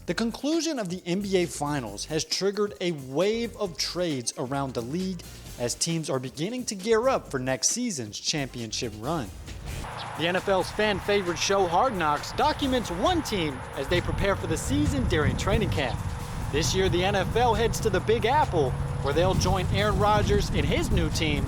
The conclusion of the NBA Finals has triggered a wave of trades around the league as teams are beginning to gear up for next season's championship run. The NFL's fan-favorite show Hard Knocks documents one team as they prepare for the season during training camp. This year, the NFL heads to the Big Apple, where they'll join Aaron Rodgers and his new team,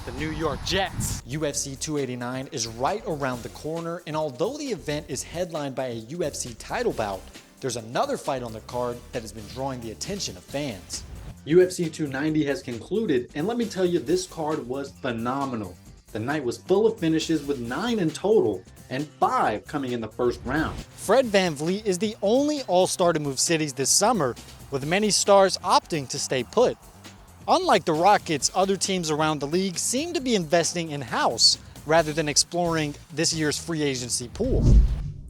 the New York Jets. UFC 289 is right around the corner, and although the event is headlined by a UFC title bout, there's another fight on the card that has been drawing the attention of fans. UFC 290 has concluded, and let me tell you, this card was phenomenal. The night was full of finishes with 9 in total, and 5 coming in the first round. Fred VanVleet is the only all-star to move cities this summer, with many stars opting to stay put. Unlike the Rockets, other teams around the league seem to be investing in-house rather than exploring this year's free agency pool.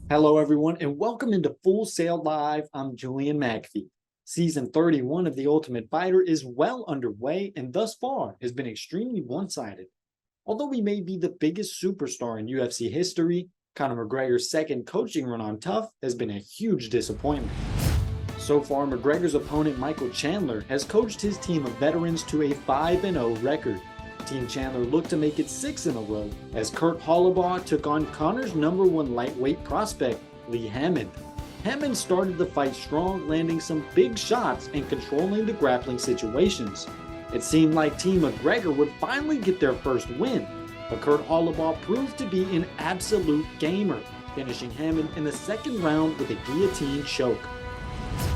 Hello everyone, and welcome into Full Sail Live. I'm JulianMacfie. Season 31 of The Ultimate Fighter is well underway and thus far has been extremely one-sided. Although he may be the biggest superstar in UFC history, Conor McGregor's second coaching run on Tough has been a huge disappointment. So far, McGregor's opponent Michael Chandler has coached his team of veterans to a 5-0 record. Team Chandler looked to make it 6 in a row as Kurt Hollabaugh took on Conor's #1 lightweight prospect, Lee Hammond. Hammond started the fight strong, landing some big shots and controlling the grappling situations. It seemed like Team McGregor would finally get their first win, but Kurt Hollabaugh proved to be an absolute gamer, finishing Hammond in the second round with a guillotine choke.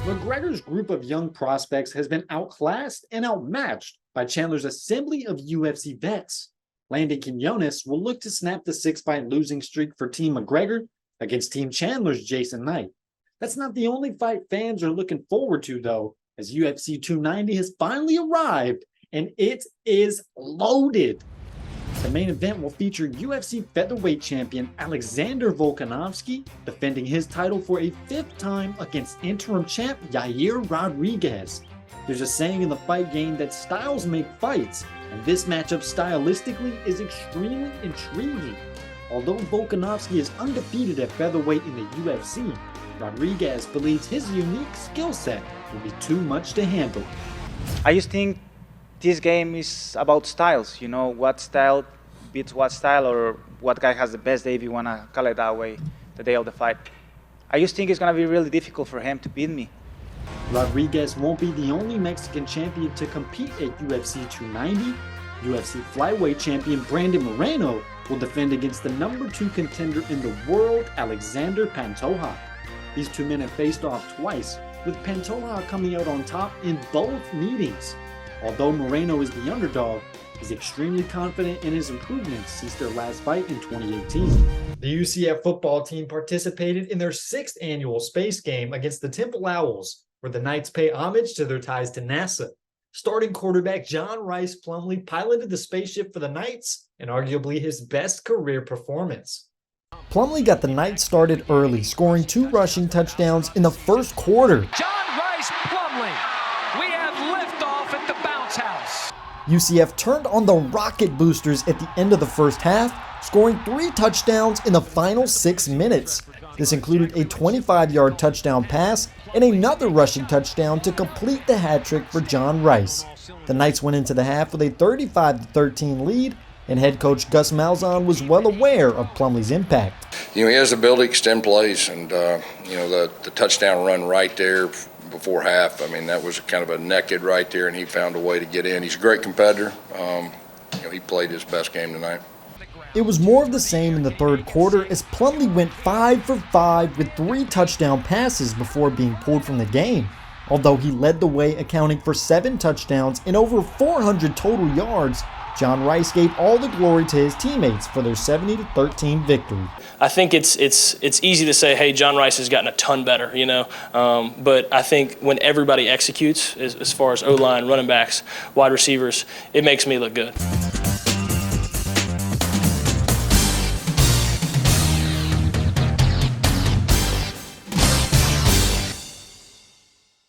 McGregor's group of young prospects has been outclassed and outmatched by Chandler's assembly of UFC vets. Landon Quinones will look to snap the 6-fight losing streak for Team McGregor against Team Chandler's Jason Knight. That's not the only fight fans are looking forward to, though, as UFC 290 has finally arrived and it is loaded. The main event will feature UFC featherweight champion Alexander Volkanovski defending his title for a 5th time against interim champ Yair Rodriguez. There's a saying in the fight game that styles make fights, and this matchup stylistically is extremely intriguing. Although Volkanovski is undefeated at featherweight in the UFC, Rodriguez believes his unique skill set will be too much to handle. I just think this game is about styles, you know, what style beats what style, or what guy has the best day, if you want to call it that way, the day of the fight. I just think it's going to be really difficult for him to beat me. Rodriguez won't be the only Mexican champion to compete at UFC 290. UFC flyweight champion Brandon Moreno will defend against the #2 contender in the world, Alexander Pantoja. These two men have faced off twice, with Pantoja coming out on top in both meetings. Although Moreno is the underdog, he's extremely confident in his improvements since their last fight in 2018. The UCF football team participated in their 6th annual space game against the Temple Owls, where the Knights pay homage to their ties to NASA. Starting quarterback John Rice Plumlee piloted the spaceship for the Knights in arguably his best career performance. Plumlee got the Knights started early, scoring 2 rushing touchdowns in the first quarter. John Rice Plumlee, we have liftoff at the bounce house. UCF turned on the rocket boosters at the end of the first half, scoring 3 touchdowns in the final 6 minutes. This included a 25-yard touchdown pass and another rushing touchdown to complete the hat trick for John Rice. The Knights went into the half with a 35-13 lead, and head coach Gus Malzahn was well aware of Plumlee's impact. You know, he has the ability to extend plays, and you know, the touchdown run right there before half, I mean, that was kind of a naked right there, and he found a way to get in. He's a great competitor. You know, he played his best game tonight. It was more of the same in the third quarter as Plumlee went 5 for 5 with 3 touchdown passes before being pulled from the game. Although he led the way, accounting for 7 touchdowns and over 400 total yards, John Rice gave all the glory to his teammates for their 70-13 victory. I think it's easy to say, hey, John Rice has gotten a ton better, you know, but I think when everybody executes, as far as O-line, running backs, wide receivers, it makes me look good.